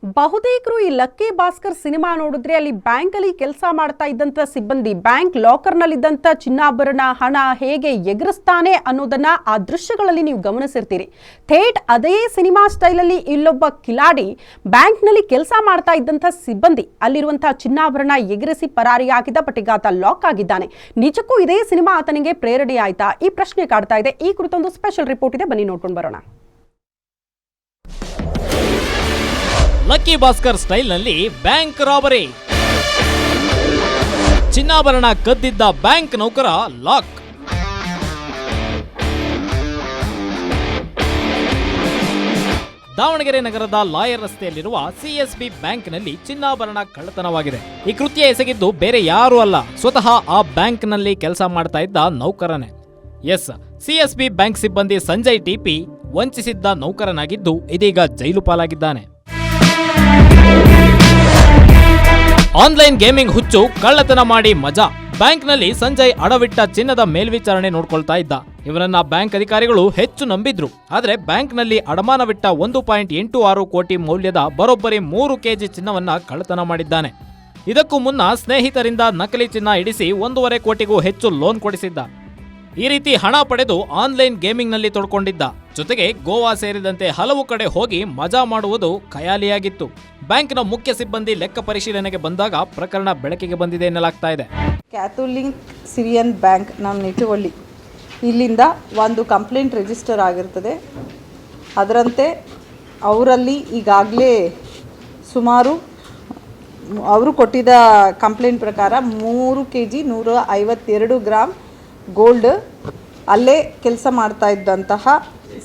ಬಹುತೇಕರು ಈ lucky Bhaskar cinema ನೋಡಿದ್ರೆ ಅಲ್ಲಿ ಬ್ಯಾಂಕ್ ಅಲ್ಲಿ ಕೆಲಸ ಮಾಡ್ತಾ ಇದ್ದಂತ ಸಿಬ್ಬಂದಿ ಬ್ಯಾಂಕ್ ಲಾಕರ್ ನಲ್ಲಿದ್ದಂತ ಚಿನ್ನಾಭರಣ ಹಣ ಹೇಗೆ ಎಗರಿಸ್ತಾನೆ ಅನ್ನೋದನ್ನ ಆ ದೃಶ್ಯಗಳಲ್ಲಿ ನೀವು ಗಮನಿಸಿರ್ತೀರಿ. ಥೇಟ್ ಅದೇ ಸಿನಿಮಾ ಸ್ಟೈಲ್ ಅಲ್ಲಿ ಇಲ್ಲೊಬ್ಬ ಕಿಲಾಡಿ ಬ್ಯಾಂಕ್ ನಲ್ಲಿ ಕೆಲಸ ಮಾಡ್ತಾ ಇದ್ದಂತ ಸಿಬ್ಬಂದಿ ಅಲ್ಲಿರುವಂತಹ ಚಿನ್ನಾಭರಣ ಎಗರಿಸಿ ಪರಾರಿಯಾಗಿದ್ದ. ಬಟ್ ಈಗ ಆತ ಲಾಕ್ ಆಗಿದ್ದಾನೆ. ನಿಜಕ್ಕೂ ಇದೇ ಸಿನಿಮಾ ಆತನಿಗೆ ಪ್ರೇರಣೆ ಆಯ್ತಾ? ಈ ಪ್ರಶ್ನೆ ಕಾಡ್ತಾ ಇದೆ. ಈ ಕುರಿತೊಂದು ಸ್ಪೆಷಲ್ ರಿಪೋರ್ಟ್ ಇದೆ, ಬನ್ನಿ ನೋಡ್ಕೊಂಡು ಬರೋಣ. ಲಕ್ಕಿ ಭಾಸ್ಕರ್ ಸ್ಟೈಲ್ನಲ್ಲಿ ಬ್ಯಾಂಕ್ ರಾಬರಿ. ಚಿನ್ನಾಭರಣ ಕದ್ದಿದ್ದ ಬ್ಯಾಂಕ್ ನೌಕರ ಲಾಕ್. ದಾವಣಗೆರೆ ನಗರದ ಲಾಯರ್ ರಸ್ತೆಯಲ್ಲಿರುವ ಸಿಎಸ್ಬಿ ಬ್ಯಾಂಕ್ನಲ್ಲಿ ಚಿನ್ನಾಭರಣ ಕಳ್ಳತನವಾಗಿದೆ. ಈ ಕೃತ್ಯ ಎಸಗಿದ್ದು ಬೇರೆ ಯಾರೂ ಅಲ್ಲ, ಸ್ವತಃ ಆ ಬ್ಯಾಂಕ್ನಲ್ಲಿ ಕೆಲಸ ಮಾಡ್ತಾ ಇದ್ದ ನೌಕರನೇ. ಎಸ್, ಸಿಎಸ್ಬಿ ಬ್ಯಾಂಕ್ ಸಿಬ್ಬಂದಿ ಸಂಜಯ್ ಟಿಪಿ ವಂಚಿಸಿದ್ದ ನೌಕರನಾಗಿದ್ದು ಇದೀಗ ಜೈಲು ಪಾಲಾಗಿದ್ದಾನೆ. ಆನ್ಲೈನ್ ಗೇಮಿಂಗ್ ಹುಚ್ಚು, ಕಳ್ಳತನ ಮಾಡಿ ಮಜಾ. ಬ್ಯಾಂಕ್ನಲ್ಲಿ ಸಂಜಯ್ ಅಡವಿಟ್ಟ ಚಿನ್ನದ ಮೇಲ್ವಿಚಾರಣೆ ನೋಡ್ಕೊಳ್ತಾ ಇದ್ದ. ಇವರನ್ನ ಬ್ಯಾಂಕ್ ಅಧಿಕಾರಿಗಳು ಹೆಚ್ಚು ನಂಬಿದ್ರು. ಆದರೆ ಬ್ಯಾಂಕ್ನಲ್ಲಿ ಅಡಮಾನವಿಟ್ಟ 1.86 ಕೋಟಿ ಮೌಲ್ಯದ ಬರೋಬ್ಬರಿ 3 ಕೆಜಿ ಚಿನ್ನವನ್ನ ಕಳ್ಳತನ ಮಾಡಿದ್ದಾನೆ. ಇದಕ್ಕೂ ಮುನ್ನ ಸ್ನೇಹಿತರಿಂದ ನಕಲಿ ಚಿನ್ನ ಇಡಿಸಿ 1.5 ಕೋಟಿಗೂ ಹೆಚ್ಚು ಲೋನ್ ಕೊಡಿಸಿದ್ದ. ಈ ರೀತಿ ಹಣ ಪಡೆದು ಆನ್ಲೈನ್ ಗೇಮಿಂಗ್ನಲ್ಲಿ ತೊಡ್ಕೊಂಡಿದ್ದ. ಜೊತೆಗೆ ಗೋವಾ ಸೇರಿದಂತೆ ಹಲವು ಕಡೆ ಹೋಗಿ ಮಜಾ ಮಾಡುವುದು ಖಯಾಲಿಯಾಗಿತ್ತು. ಬ್ಯಾಂಕ್ನ ಮುಖ್ಯ ಸಿಬ್ಬಂದಿ ಲೆಕ್ಕ ಪರಿಶೀಲನೆಗೆ ಬಂದಾಗ ಪ್ರಕರಣ ಬೆಳಕಿಗೆ ಬಂದಿದೆ ಎನ್ನಲಾಗ್ತಾ ಇದೆ. ಕ್ಯಾಥೋಲಿಕ್ ಸಿರಿಯನ್ ಬ್ಯಾಂಕ್ ನಮ್ಮ ನಿಟುವಳ್ಳಿ ಇಲ್ಲಿಂದ ಒಂದು ಕಂಪ್ಲೇಂಟ್ ರಿಜಿಸ್ಟರ್ ಆಗಿರ್ತದೆ. ಅದರಂತೆ ಅವರಲ್ಲಿ ಈಗಾಗಲೇ ಸುಮಾರು ಅವರು ಕೊಟ್ಟಿದ್ದ ಕಂಪ್ಲೇಂಟ್ ಪ್ರಕಾರ 3 kg 152 ಗ್ರಾಮ್ ಗೋಲ್ಡ್ ಅಲ್ಲೇ ಕೆಲಸ ಮಾಡ್ತಾ ಇದ್ದಂತಹ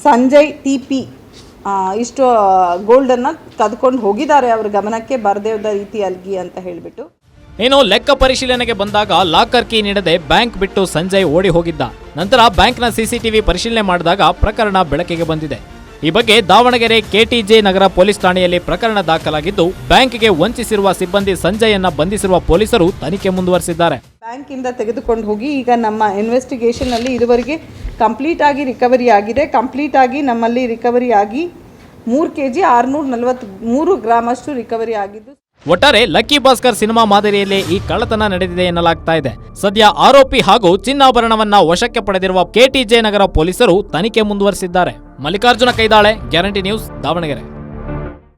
ಸಂಜಯ್ ಟಿಪಿ ಇಷ್ಟು ಗೋಲ್ಡನ್ನು ಕದ್ಕೊಂಡು ಹೋಗಿದ್ದಾರೆ, ಅವ್ರ ಗಮನಕ್ಕೆ ಬರದೇ ಇದ್ದ ರೀತಿಯಲ್ಲಿ ಅಂತ ಹೇಳಿಬಿಟ್ಟು. ಇನ್ನು ಲೆಕ್ಕ ಪರಿಶೀಲನೆಗೆ ಬಂದಾಗ ಲಾಕರ್ ಕೀ ನೀಡದೆ ಬ್ಯಾಂಕ್ ಬಿಟ್ಟು ಸಂಜಯ್ ಓಡಿ ಹೋಗಿದ್ದ. ನಂತರ ಬ್ಯಾಂಕ್ನ ಸಿಸಿಟಿವಿ ಪರಿಶೀಲನೆ ಮಾಡಿದಾಗ ಪ್ರಕರಣ ಬೆಳಕಿಗೆ ಬಂದಿದೆ. ಈ ಬಗ್ಗೆ ದಾವಣಗೆರೆ ಕೆಟಿಜೆ ನಗರ ಪೊಲೀಸ್ ಠಾಣೆಯಲ್ಲಿ ಪ್ರಕರಣ ದಾಖಲಾಗಿದ್ದು, ಬ್ಯಾಂಕ್ಗೆ ವಂಚಿಸಿರುವ ಸಿಬ್ಬಂದಿ ಸಂಜಯನ್ನ ಬಂಧಿಸಿರುವ ಪೊಲೀಸರು ತನಿಖೆ ಮುಂದುವರೆಸಿದ್ದಾರೆ. ಬ್ಯಾಂಕಿಂದ ತೆಗೆದುಕೊಂಡು ಹೋಗಿ ಈಗ ನಮ್ಮ ಇನ್ವೆಸ್ಟಿಗೇಷನ್ ಅಲ್ಲಿ ಇದುವರೆಗೆ ಕಂಪ್ಲೀಟ್ ಆಗಿ ರಿಕವರಿ ಆಗಿದೆ. ಕಂಪ್ಲೀಟ್ ಆಗಿ ನಮ್ಮಲ್ಲಿ ರಿಕವರಿ ಆಗಿ 3 kg 643 ಗ್ರಾಮ್ ಅಷ್ಟು ರಿಕವರಿ ಆಗಿದ್ದು. ಒಟ್ಟಾರೆ ಲಕ್ಕಿ ಭಾಸ್ಕರ್ ಸಿನಿಮಾ ಮಾದರಿಯಲ್ಲೇ ಈ ಕಳ್ಳತನ ನಡೆದಿದೆ ಎನ್ನಲಾಗ್ತಾ ಇದೆ. ಸದ್ಯ ಆರೋಪಿ ಹಾಗೂ ಚಿನ್ನಾಭರಣವನ್ನ ವಶಕ್ಕೆ ಪಡೆದಿರುವ ಕೆಟಿಜೆ ನಗರ ಪೊಲೀಸರು ತನಿಖೆ ಮುಂದುವರೆಸಿದ್ದಾರೆ. Mallikarjuna Kaidale, guarantee news, Davanagere.